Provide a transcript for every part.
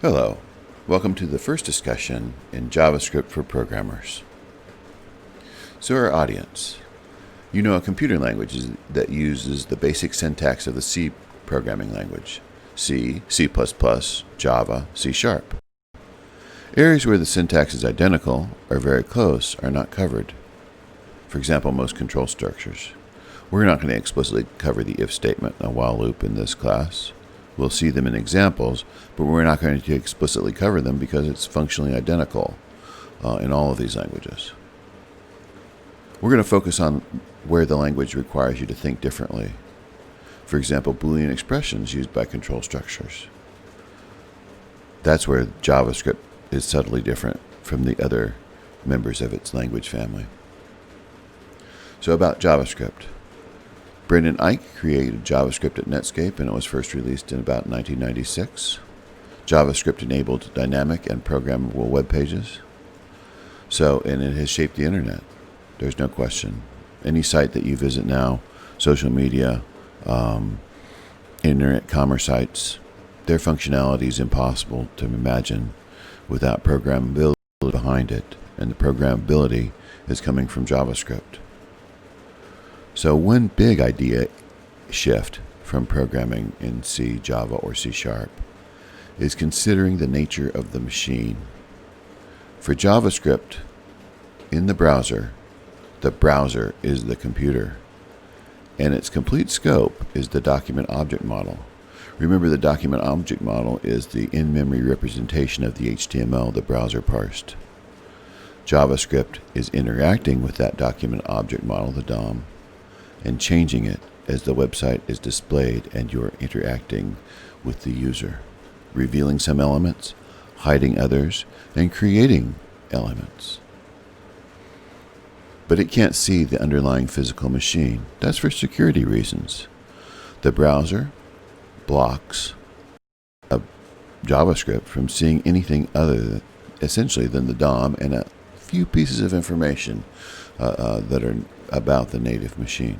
Hello, welcome to the first discussion in JavaScript for programmers. So our audience, you know a computer language that uses the basic syntax of the C programming language, C, C++, Java, C#. Areas where the syntax is identical or very close are not covered. For example, most control structures. We're not going to explicitly cover the if statement and a while loop in this class. We'll see them in examples, but we're not going to explicitly cover them because it's functionally identical in all of these languages. We're going to focus on where the language requires you to think differently. For example, Boolean expressions used by control structures. That's where JavaScript is subtly different from the other members of its language family. So about JavaScript. Brendan Eich created JavaScript at Netscape, and it was first released in about 1996. JavaScript enabled dynamic and programmable web pages. And it has shaped the internet. There's no question. Any site that you visit now, social media, internet commerce sites, their functionality is impossible to imagine without programmability behind it, and the programmability is coming from JavaScript. So one big idea shift from programming in C, Java, or C# is considering the nature of the machine. For JavaScript, in the browser is the computer, and its complete scope is the document object model. Remember, the document object model is the in-memory representation of the HTML the browser parsed. JavaScript is interacting with that document object model, the DOM, and changing it as the website is displayed and you're interacting with the user, revealing some elements, hiding others, and creating elements. But it can't see the underlying physical machine. That's for security reasons. The browser blocks JavaScript from seeing anything other essentially than the DOM and a few pieces of information that are about the native machine.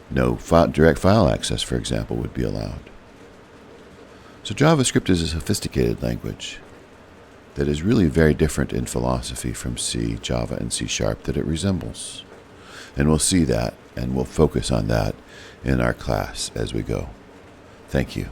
No direct file access, for example, would be allowed. So JavaScript is a sophisticated language that is really very different in philosophy from C, Java, and C# that it resembles. And we'll see that, and we'll focus on that in our class as we go. Thank you.